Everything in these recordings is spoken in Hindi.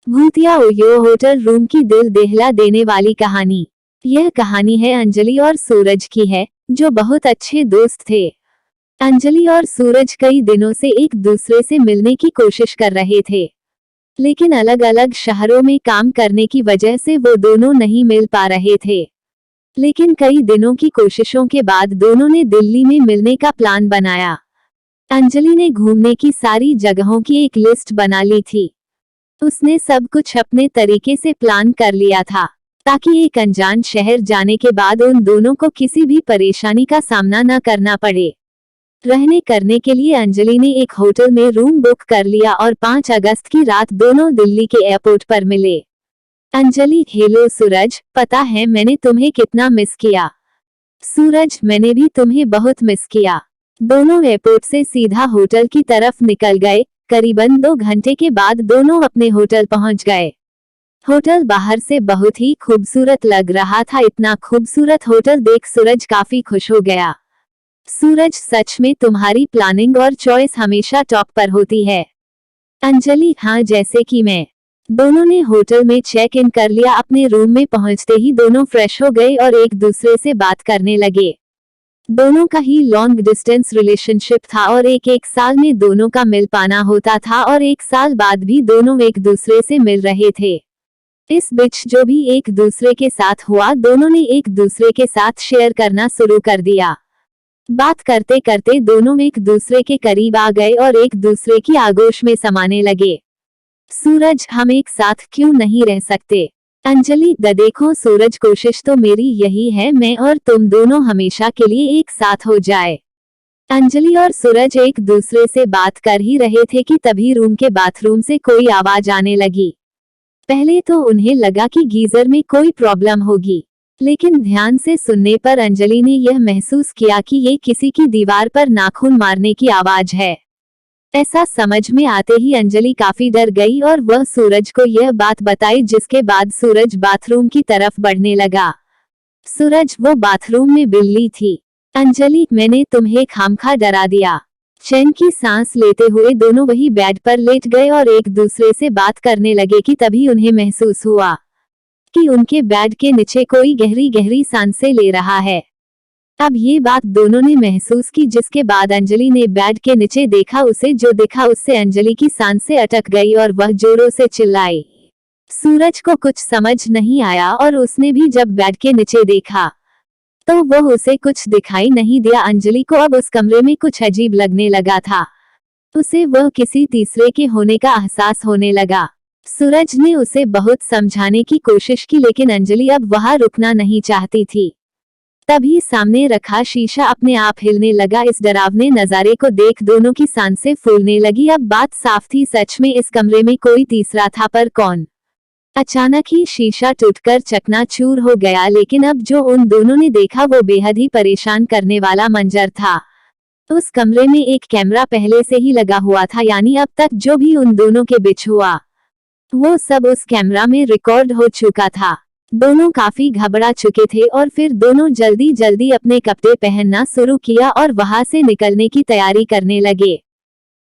भूतिया ओयो होटल रूम की दिल दहला देने वाली कहानी। यह कहानी है अंजलि और सूरज की है, जो बहुत अच्छे दोस्त थे। अंजलि और सूरज कई दिनों से एक दूसरे से मिलने की कोशिश कर रहे थे, लेकिन अलग अलग शहरों में काम करने की वजह से वो दोनों नहीं मिल पा रहे थे। लेकिन कई दिनों की कोशिशों के बाद दोनों ने दिल्ली में मिलने का प्लान बनाया। अंजलि ने घूमने की सारी जगहों की एक लिस्ट बना ली थी। उसने सब कुछ अपने तरीके से प्लान कर लिया था, ताकि एक अनजान शहर जाने के बाद उन दोनों को किसी भी परेशानी का सामना न करना पड़े। रहने करने के लिए अंजलि ने एक होटल में रूम बुक कर लिया और 5 अगस्त की रात दोनों दिल्ली के एयरपोर्ट पर मिले। अंजलि, हेलो सूरज, पता है मैंने तुम्हें कितना मिस किया। सूरज, मैंने भी तुम्हें बहुत मिस किया। दोनों एयरपोर्ट से सीधा होटल की तरफ निकल गए। करीबन 2 घंटे के बाद दोनों अपने होटल पहुंच गए। होटल बाहर से बहुत ही खूबसूरत लग रहा था। इतना खूबसूरत होटल देख सूरज काफी खुश हो गया। सूरज, सच में तुम्हारी प्लानिंग और चॉइस हमेशा टॉप पर होती है। अंजलि, हाँ, जैसे कि मैं। दोनों ने होटल में चेक इन कर लिया। अपने रूम में पहुंचते ही दोनों फ्रेश हो गए और एक दूसरे से बात करने लगे। दोनों का ही लॉन्ग डिस्टेंस रिलेशनशिप था और एक साल में दोनों का मिल पाना होता था और 1 साल बाद भी दोनों एक दूसरे से मिल रहे थे। इस बीच जो भी एक दूसरे के साथ हुआ, दोनों ने एक दूसरे के साथ शेयर करना शुरू कर दिया। बात करते करते दोनों एक दूसरे के करीब आ गए और एक दूसरे की आगोश में समाने लगे। सूरज, हम एक साथ क्यों नहीं रह सकते? अंजलि, देखो सूरज, कोशिश तो मेरी यही है, मैं और तुम दोनों हमेशा के लिए एक साथ हो जाए। अंजलि और सूरज एक दूसरे से बात कर ही रहे थे कि तभी रूम के बाथरूम से कोई आवाज आने लगी। पहले तो उन्हें लगा कि गीजर में कोई प्रॉब्लम होगी, लेकिन ध्यान से सुनने पर अंजलि ने यह महसूस किया कि ये किसी की दीवार पर नाखून मारने की आवाज है। ऐसा समझ में आते ही अंजलि काफी डर गई और वह सूरज को यह बात बताई, जिसके बाद सूरज बाथरूम की तरफ बढ़ने लगा। सूरज, वो बाथरूम में बिल्ली थी। अंजलि, मैंने तुम्हें खामखा डरा दिया। चैन की सांस लेते हुए दोनों वही बेड पर लेट गए और एक दूसरे से बात करने लगे कि तभी उन्हें महसूस हुआ कि उनके बेड के नीचे कोई गहरी गहरी सांसें ले रहा है। अब ये बात दोनों ने महसूस की, जिसके बाद अंजलि ने बेड के नीचे देखा। उसे जो दिखा उससे अंजलि की सांसें अटक गई और वह जोरों से चिल्लाई। सूरज को कुछ समझ नहीं आया और उसने भी जब बेड के नीचे देखा तो वह उसे कुछ दिखाई नहीं दिया। अंजलि को अब उस कमरे में कुछ अजीब लगने लगा था। उसे वह किसी तीसरे के होने का एहसास होने लगा। सूरज ने उसे बहुत समझाने की कोशिश की, लेकिन अंजलि अब वहां रुकना नहीं चाहती थी। तभी सामने रखा शीशा अपने आप हिलने लगा। इस डरावने नजारे को देख दोनों की सांसें फूलने लगी। अब बात साफ थी, सच में इस कमरे में कोई तीसरा था, पर कौन? अचानक ही शीशा टूटकर चकनाचूर हो गया, लेकिन अब जो उन दोनों ने देखा वो बेहद ही परेशान करने वाला मंजर था। उस कमरे में एक कैमरा पहले से ही लगा हुआ था, यानी अब तक जो भी उन दोनों के बीच हुआ वो सब उस कैमरा में रिकॉर्ड हो चुका था। दोनों काफी घबरा चुके थे और फिर दोनों जल्दी जल्दी अपने कपड़े पहनना शुरू किया और वहां से निकलने की तैयारी करने लगे।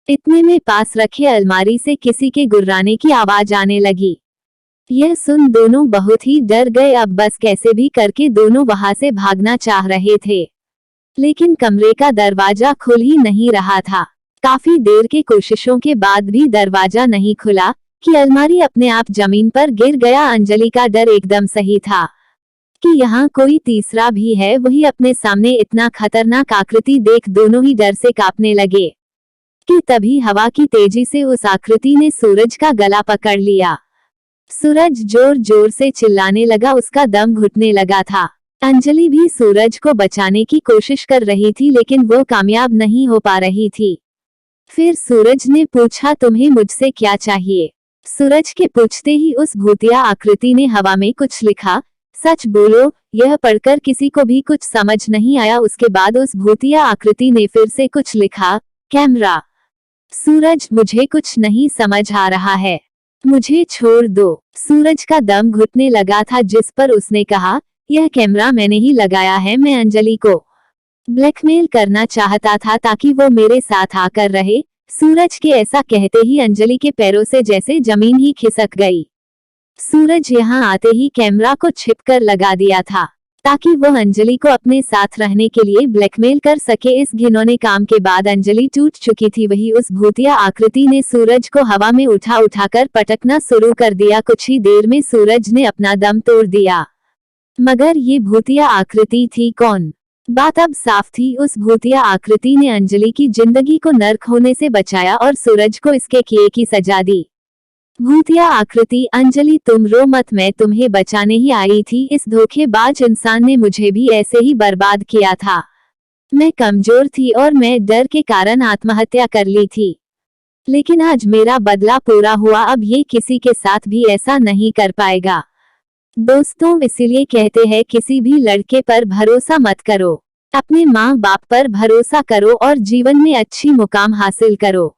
इतने में पास रखे अलमारी से किसी के गुर्राने की आवाज आने लगी। यह सुन दोनों बहुत ही डर गए। अब बस कैसे भी करके दोनों वहां से भागना चाह रहे थे, लेकिन कमरे का दरवाजा खुल ही नहीं रहा था। काफी देर के कोशिशों के बाद भी दरवाजा नहीं खुला कि अलमारी अपने आप जमीन पर गिर गया। अंजलि का डर एकदम सही था कि यहाँ कोई तीसरा भी है। वही अपने सामने इतना खतरनाक आकृति देख दोनों ही डर से कांपने लगे कि तभी हवा की तेजी से उस आकृति ने सूरज का गला पकड़ लिया। सूरज जोर जोर से चिल्लाने लगा, उसका दम घुटने लगा था। अंजलि भी सूरज को बचाने की कोशिश कर रही थी, लेकिन वो कामयाब नहीं हो पा रही थी। फिर सूरज ने पूछा, तुम्हें मुझसे क्या चाहिए? सूरज के पूछते ही उस भूतिया आकृति ने हवा में कुछ लिखा। सच बोलो, यह पढ़कर किसी को भी कुछ समझ नहीं आया। उसके बाद उस भूतिया आकृति ने फिर से कुछ लिखा, कैमरा। सूरज, मुझे कुछ नहीं समझ आ रहा है, मुझे छोड़ दो। सूरज का दम घुटने लगा था, जिस पर उसने कहा, यह कैमरा मैंने ही लगाया है। मैं अंजलि को ब्लैकमेल करना चाहता था ताकि वो मेरे साथ आकर रहे। सूरज के ऐसा कहते ही अंजलि के पैरों से जैसे जमीन ही खिसक गई। सूरज यहाँ आते ही कैमरा को छिपकर लगा दिया था ताकि वो अंजलि को अपने साथ रहने के लिए ब्लैकमेल कर सके। इस घिनौने काम के बाद अंजलि टूट चुकी थी। वही उस भूतिया आकृति ने सूरज को हवा में उठाकर पटकना शुरू कर दिया। कुछ ही देर में सूरज ने अपना दम तोड़ दिया। मगर ये भूतिया आकृति थी कौन? बात अब साफ थी। उस भूतिया आकृति ने अंजलि की जिंदगी को नर्क होने से बचाया और सूरज को इसके किए की सजा दी। भूतिया आकृति, अंजलि तुम रो मत, मैं तुम्हें बचाने ही आई थी। इस धोखेबाज इंसान ने मुझे भी ऐसे ही बर्बाद किया था। मैं कमजोर थी और मैं डर के कारण आत्महत्या कर ली थी, लेकिन आज मेरा बदला पूरा हुआ। अब ये किसी के साथ भी ऐसा नहीं कर पाएगा। दोस्तों, इसीलिए कहते हैं किसी भी लड़के पर भरोसा मत करो, अपने माँ बाप पर भरोसा करो और जीवन में अच्छी मुकाम हासिल करो।